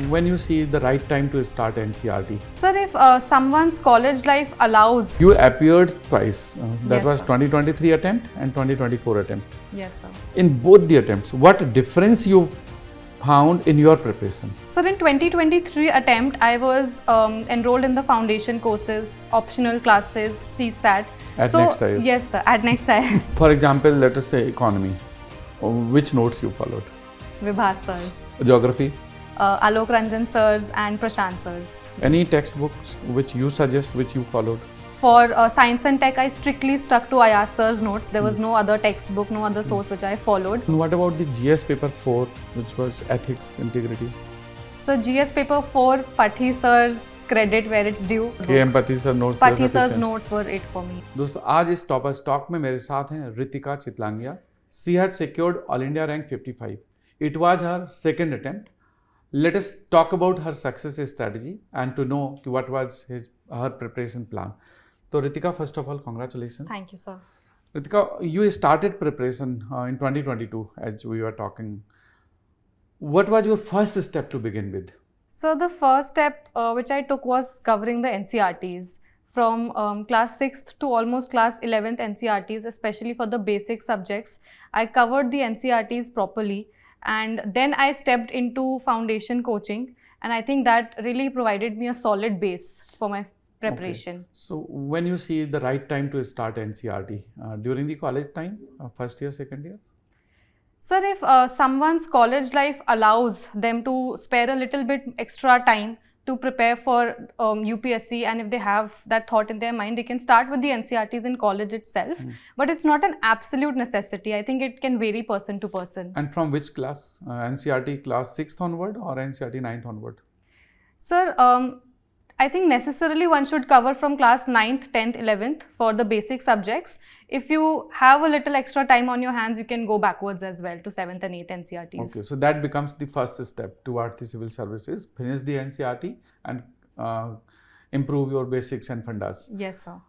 when you see the right time to start NCRT? Sir, if someone's college life allows... You appeared twice. That Yes, was sir. 2023 attempt and 2024 attempt. Yes, sir. In both the attempts, what difference you found in your preparation? Sir, in 2023 attempt, I was enrolled in the foundation courses, optional classes, CSAT. At NEXT IAS? Yes, sir, at NEXT IAS. For example, let us say economy. Which notes you followed? Vibhas sirs, Geography? Alok Ranjan sirs and Prashant sirs. Any textbooks which you suggest, which you followed? For science and tech, I strictly stuck to IAS sir's notes. There was no other textbook, no other source which I followed. And what about the GS paper 4, which was ethics, integrity? So GS paper 4, Pathi sir's credit where it's due. KM Pathi sir notes. Pathi sir's notes were it for me. दोस्तों आज इस topper stock में मेरे साथ हैं Ritika Chitlangia. She has secured All India rank 55. It was her second attempt. Let us talk about her success strategy and to know what was her preparation plan. So Ritika, first of all, congratulations. Thank you, sir. Ritika, you started preparation in 2022 as we were talking. What was your first step to begin with? So the first step which I took was covering the NCRTs. From class 6th to almost class 11th NCRTs, especially for the basic subjects. I covered the NCRTs properly and then I stepped into foundation coaching, and I think that really provided me a solid base for my preparation. Okay. So when you see the right time to start NCRT, during the college time, first year, second year? Sir, if someone's college life allows them to spare a little bit extra time to prepare for UPSC, and if they have that thought in their mind, they can start with the NCRTs in college itself. But it's not an absolute necessity. I think it can vary person to person. And from which class? NCRT class 6th onward or NCRT 9th onward? Sir, I think necessarily one should cover from class 9th, 10th, 11th for the basic subjects. If you have a little extra time on your hands, you can go backwards as well to 7th and 8th NCRTs. Okay, so that becomes the first step towards the civil services. Finish the NCRT and improve your basics and fundas. Yes, sir.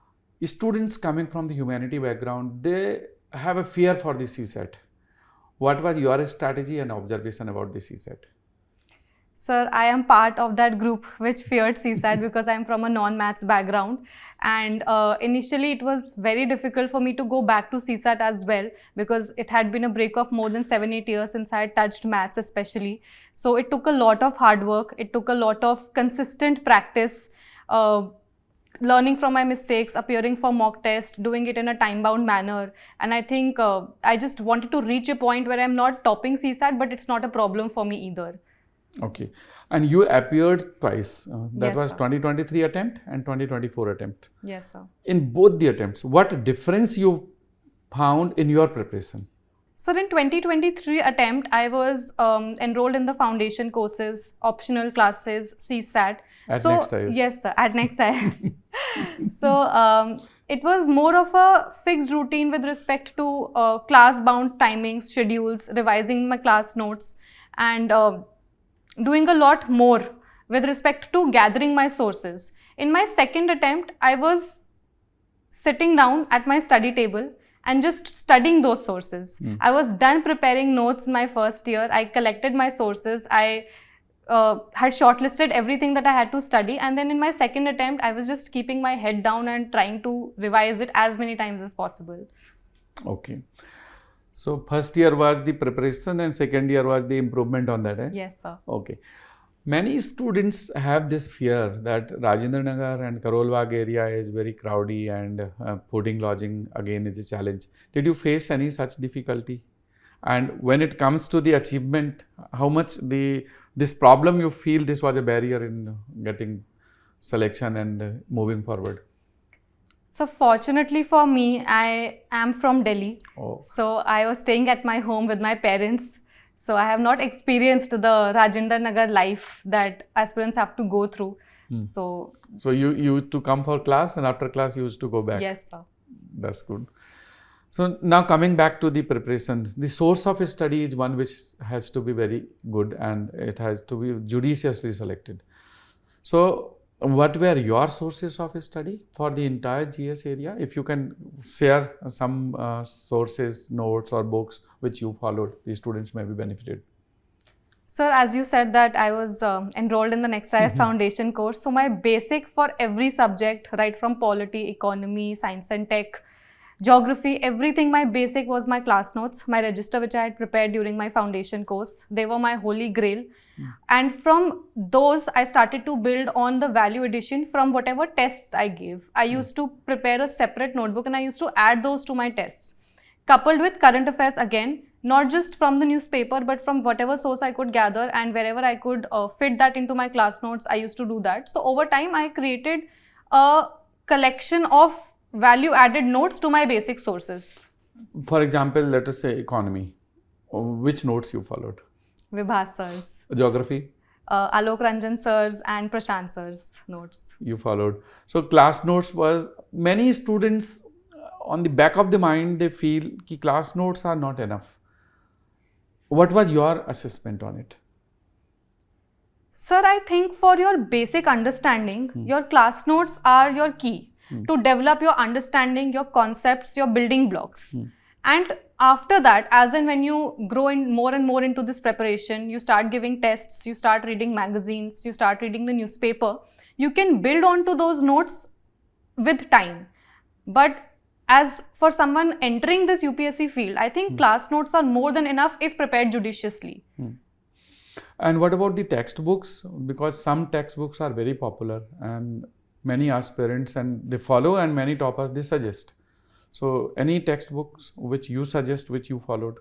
Students coming from the humanity background, they have a fear for the CSAT. What was your strategy and observation about the CSAT? Sir, I am part of that group which feared CSAT because I'm from a non-maths background, and initially it was very difficult for me to go back to CSAT as well because it had been a break of more than 7-8 years since I had touched maths especially. So it took a lot of hard work, it took a lot of consistent practice, learning from my mistakes, appearing for mock test, doing it in a time-bound manner, and I think I just wanted to reach a point where I'm not topping CSAT, but it's not a problem for me either. Okay, and you appeared twice. That Yes, was sir. 2023 attempt and 2024 attempt. Yes, sir. In both the attempts, what difference you found in your preparation? So in 2023 attempt, I was enrolled in the foundation courses, optional classes, CSAT. At NEXT IAS? Yes, sir, at NEXT IAS. So it was more of a fixed routine with respect to class-bound timings, schedules, revising my class notes, and doing a lot more with respect to gathering my sources. In my second attempt, I was sitting down at my study table and just studying those sources. I was done preparing notes in my first year. I collected my sources. I had shortlisted everything that I had to study, and then in my second attempt, I was just keeping my head down and trying to revise it as many times as possible. Okay. So first year was the preparation and second year was the improvement on that. Yes, sir. Okay. Many students have this fear that Rajendra Nagar and Karol Bagh area is very crowdy and fooding, lodging again is a challenge. Did you face any such difficulty? And when it comes to the achievement, how much this problem you feel this was a barrier in getting selection and moving forward? So fortunately for me, I am from Delhi. Oh. So I was staying at my home with my parents. So I have not experienced the Rajendra Nagar life that aspirants have to go through. So you used to come for class and after class you used to go back? Yes, sir. That's good. So now coming back to the preparation, the source of study is one which has to be very good and it has to be judiciously selected. So what were your sources of study for the entire GS area? If you can share some sources, notes or books which you followed, the students may be benefited. Sir, as you said that I was enrolled in the NEXT IAS foundation course. So my basic for every subject, right from polity, economy, science and tech, geography, everything, my basic was my class notes, my register which I had prepared during my foundation course. They were my holy grail. And from those, I started to build on the value addition from whatever tests I gave. I used to prepare a separate notebook and I used to add those to my tests. Coupled with current affairs again, not just from the newspaper, but from whatever source I could gather, and wherever I could fit that into my class notes, I used to do that. So over time, I created a collection of value added notes to my basic sources. For example, let us say economy. Which notes you followed? Vibhas Sir's. Geography? Alok Ranjan Sir's and Prashant Sir's notes. You followed. So class notes was, many students on the back of the mind, they feel that class notes are not enough. What was your assessment on it? Sir, I think for your basic understanding, your class notes are your key to develop your understanding, your concepts, your building blocks. And after that, as in when you grow in more and more into this preparation, you start giving tests, you start reading magazines, you start reading the newspaper, you can build onto those notes with time. But as for someone entering this UPSC field, I think class notes are more than enough if prepared judiciously. And what about the textbooks? Because some textbooks are very popular and many aspirants and they follow, and many toppers they suggest. So any textbooks which you suggest, which you followed?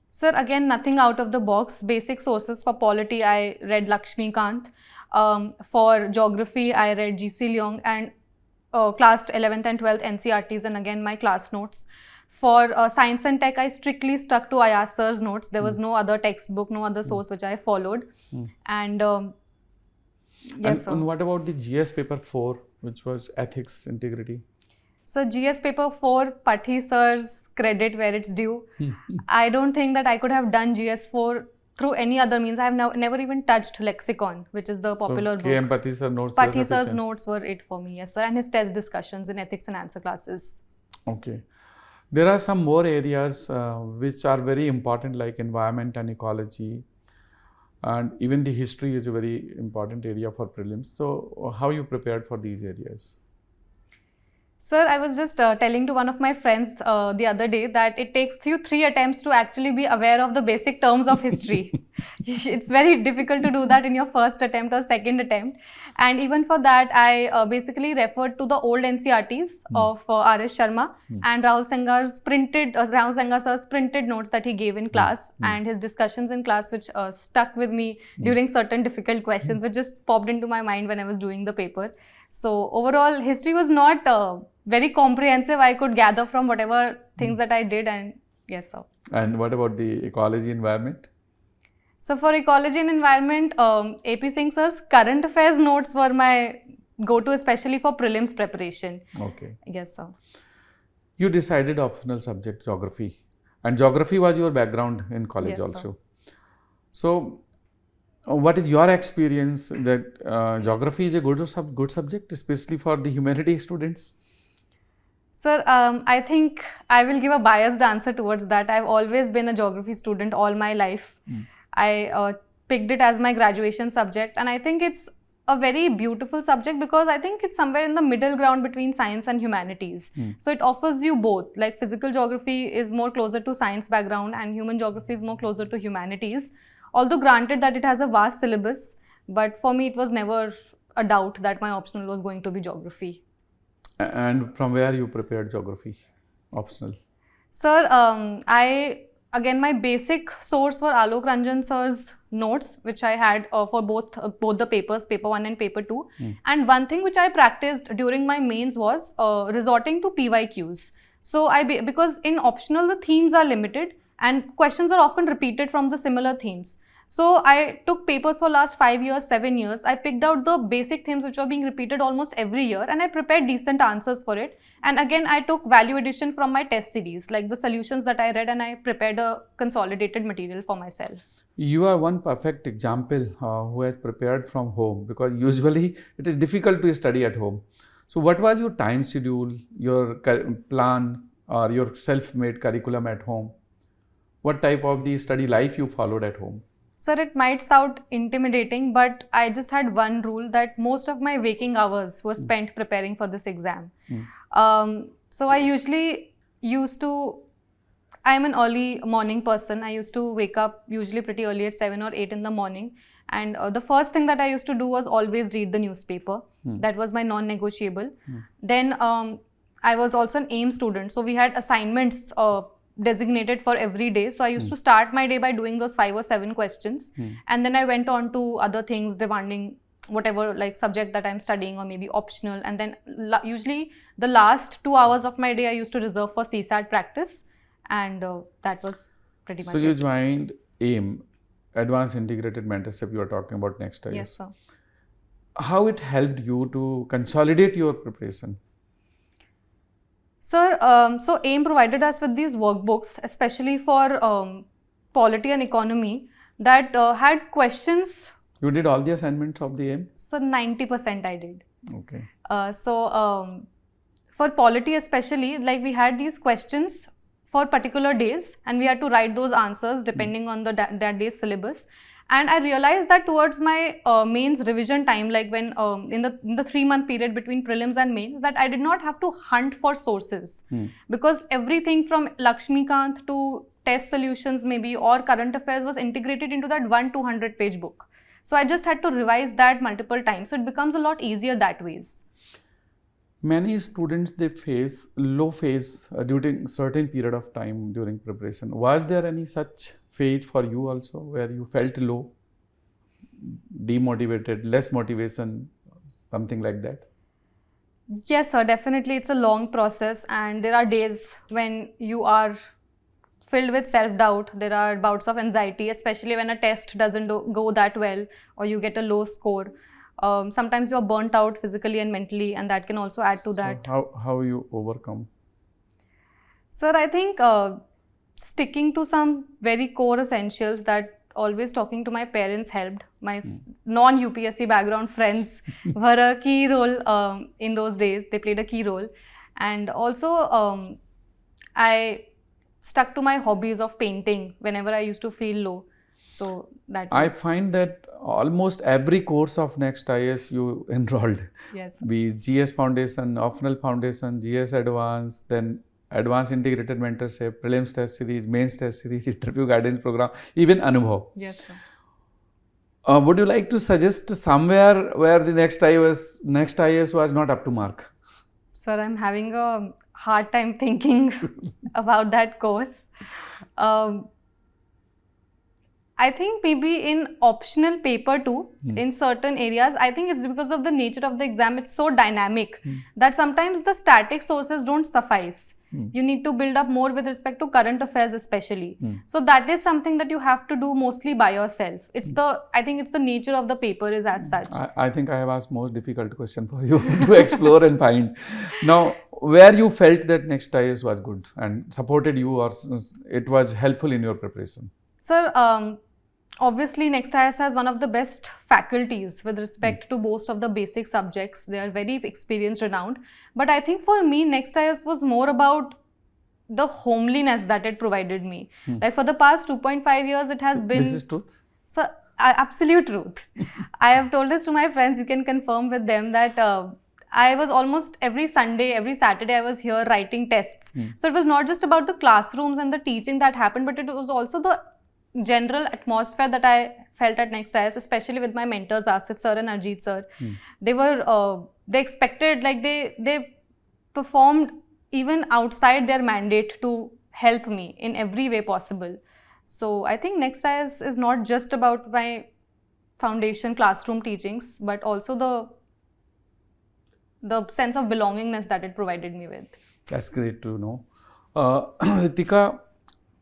Sir, again, nothing out of the box. Basic sources. For polity, I read Lakshmikant. For geography, I read G.C. Leong, and class 11th and 12th NCRTs, and again my class notes. For science and tech, I strictly stuck to IAS Sir's notes. There was no other textbook, no other source which I followed. And yes, sir. And what about the GS paper 4, which was ethics, integrity? So GS paper 4, Pathi Sir's credit where it's due. I don't think that I could have done GS 4 through any other means. I have never even touched lexicon, which is the popular book. KM Pathi Sir notes. Pathi Sir's notes were it for me, yes sir, and his test discussions in ethics and answer classes. Okay. There are some more areas which are very important, like environment and ecology, and even the history is a very important area for prelims. So how you prepared for these areas? Sir, I was just telling to one of my friends the other day that it takes you 3 attempts to actually be aware of the basic terms of history. It's very difficult to do that in your first attempt or second attempt. And even for that, I basically referred to the old NCRTs of R.S. Sharma and Rahul Sengar Sir's printed notes that he gave in class and his discussions in class, which stuck with me during certain difficult questions, which just popped into my mind when I was doing the paper. So overall, history was not very comprehensive. I could gather from whatever things that I did, and yes, sir. And what about the ecology environment? So for ecology and environment, AP Singh Sir's current affairs notes were my go-to, especially for prelims preparation. Okay. Yes, sir. You decided optional subject geography, and geography was your background in college Yes, also. So what is your experience that geography is a good subject, especially for the humanities students? Sir, I think I will give a biased answer towards that. I've always been a geography student all my life. I picked it as my graduation subject, and I think it's a very beautiful subject because I think it's somewhere in the middle ground between science and humanities. So it offers you both, like physical geography is more closer to science background and human geography is more closer to humanities. Although granted that it has a vast syllabus, but for me it was never a doubt that my optional was going to be geography. And from where you prepared geography optional? Sir, again my basic source were Alok Ranjan Sir's notes, which I had for both the papers, paper 1 and paper 2. And one thing which I practiced during my mains was resorting to PYQs. So because in optional the themes are limited and questions are often repeated from the similar themes. So I took papers for last 5 years, 7 years. I picked out the basic themes which were being repeated almost every year, and I prepared decent answers for it. And again, I took value addition from my test series, like the solutions that I read, and I prepared a consolidated material for myself. You are one perfect example who has prepared from home, because usually it is difficult to study at home. So what was your time schedule, your plan, or your self-made curriculum at home? What type of the study life you followed at home? Sir, it might sound intimidating, but I just had one rule that most of my waking hours were spent preparing for this exam. So I usually used to, I'm an early morning person. I used to wake up usually pretty early at 7 or 8 in the morning. And the first thing that I used to do was always read the newspaper. That was my non-negotiable. Then I was also an AIM student. So we had assignments designated for every day. So I used to start my day by doing those 5 or 7 questions. And then I went on to other things demanding whatever like subject that I'm studying or maybe optional. And then usually the last 2 hours of my day I used to reserve for CSAT practice. And that was pretty much So you it. joined AIM, Advanced Integrated Mentorship, you are talking about NEXT IAS. Yes, sir. How it helped you to consolidate your preparation? Sir, so AIM provided us with these workbooks, especially for polity and economy, that had questions. You did all the assignments of the AIM? So 90% I did. Okay. For polity especially, like we had these questions for particular days and we had to write those answers depending on that day's syllabus. And I realized that towards my mains revision time, like when in the 3-month period between prelims and mains, that I did not have to hunt for sources because everything from Lakshmikant to test solutions maybe or current affairs was integrated into that 200 page book. So I just had to revise that multiple times. So it becomes a lot easier that ways. Many students, they face low phase during certain period of time during preparation. Was there any such phase for you also where you felt low, demotivated, less motivation, something like that? Yes, sir, definitely. It's a long process and there are days when you are filled with self-doubt. There are bouts of anxiety, especially when a test doesn't go that well or you get a low score. Sometimes you are burnt out physically and mentally, and that can also add to that. How you overcome? Sir, I think sticking to some very core essentials, that always talking to my parents helped. My non-UPSC background friends were a key role in those days. They played a key role. And also I stuck to my hobbies of painting whenever I used to feel low. So that I find that almost every course of NEXT IAS you enrolled. Yes. Be GS Foundation, Optional Foundation, GS Advanced, then Advanced Integrated Mentorship, Prelims Test Series, Mains Test Series, Interview Guidance Program, even Anubhav. Yes, sir. Would you like to suggest somewhere where the NEXT IAS was not up to mark? Sir, I'm having a hard time thinking about that course. I think maybe in optional paper too, in certain areas, I think it's because of the nature of the exam, it's so dynamic that sometimes the static sources don't suffice. You need to build up more with respect to current affairs especially. So that is something that you have to do mostly by yourself. I think it's the nature of the paper is as such. I think I have asked most difficult question for you to explore and find. Now, where you felt that NEXT IAS was good and supported you or it was helpful in your preparation? Sir, obviously NEXT IAS has one of the best faculties with respect to most of the basic subjects. They are very experienced, renowned. But I think for me, NEXT IAS was more about the homeliness that it provided me. Like for the past 2.5 years, it has been... This is truth? So, absolute truth. I have told this to my friends, you can confirm with them that I was almost every Sunday, every Saturday, I was here writing tests. So it was not just about the classrooms and the teaching that happened, but it was also the general atmosphere that I felt at NEXT IAS, especially with my mentors, Asif Sir and Arjit Sir. They expected, like they performed even outside their mandate to help me in every way possible. So I think NEXT IAS is not just about my foundation classroom teachings, but also the sense of belongingness that it provided me with. That's great to know. Ritika,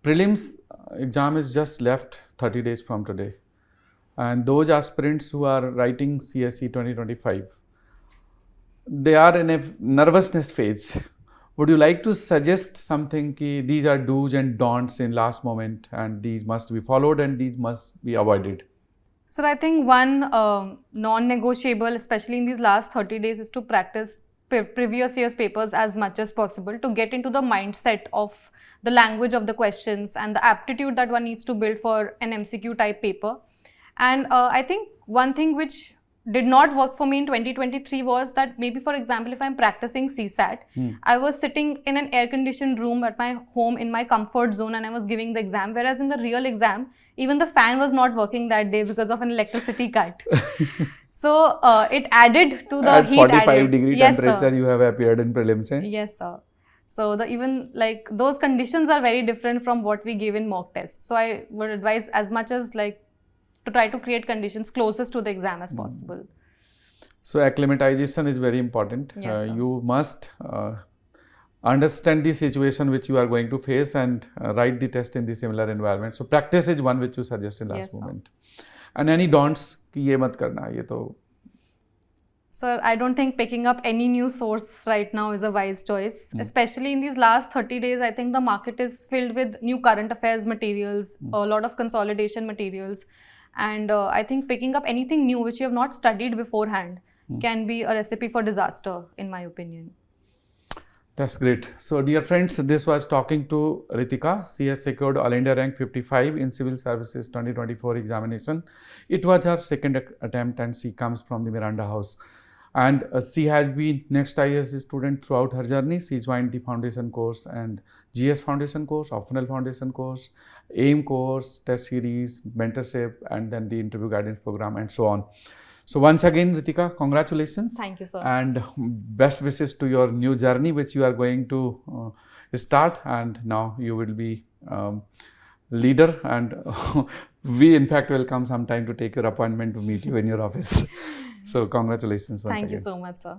prelims exam is just left 30 days from today. And those aspirants who are writing CSE 2025, they are in a nervousness phase. Would you like to suggest something ki these are do's and don'ts in last moment and these must be followed and these must be avoided? So I think one non-negotiable, especially in these last 30 days, is to practice previous year's papers as much as possible to get into the mindset of the language of the questions and the aptitude that one needs to build for an MCQ type paper. And I think one thing which did not work for me in 2023 was that maybe, for example, if I'm practicing CSAT, I was sitting in an air-conditioned room at my home in my comfort zone and I was giving the exam, whereas in the real exam, even the fan was not working that day because of an electricity cut. So it added to the At heat 45-degree Yes, temperature, sir. you have appeared in prelims. Yes, sir. So even like those conditions are very different from what we give in mock tests. So I would advise as much as like to try to create conditions closest to the exam as possible. So acclimatization is very important. Yes, sir. You must understand the situation which you are going to face and write the test in the similar environment. So practice is one which you suggest in last Yes, sir. moment. And any don'ts कि ये मत करना ये तो. Sir, I don't think picking up any new source right now is a wise choice. Especially in these last 30 days, I think the market is filled with new current affairs materials, a lot of consolidation materials. And I think picking up anything new which you have not studied beforehand can be a recipe for disaster, in my opinion. That's great. So dear friends, this was talking to Ritika. She has secured All India rank 55 in Civil Services 2024 examination. It was her second attempt and she comes from the Miranda House. And she has been Next IAS student throughout her journey. She joined the foundation course and GS foundation course, optional foundation course, AIM course, test series, mentorship, and then the interview guidance program and so on. So once again, Ritika, congratulations. Thank you, sir. And best wishes to your new journey, which you are going to start. And now you will be leader, and we in fact will come sometime to take your appointment to meet you in your office. So congratulations once again. Thank you so much, sir.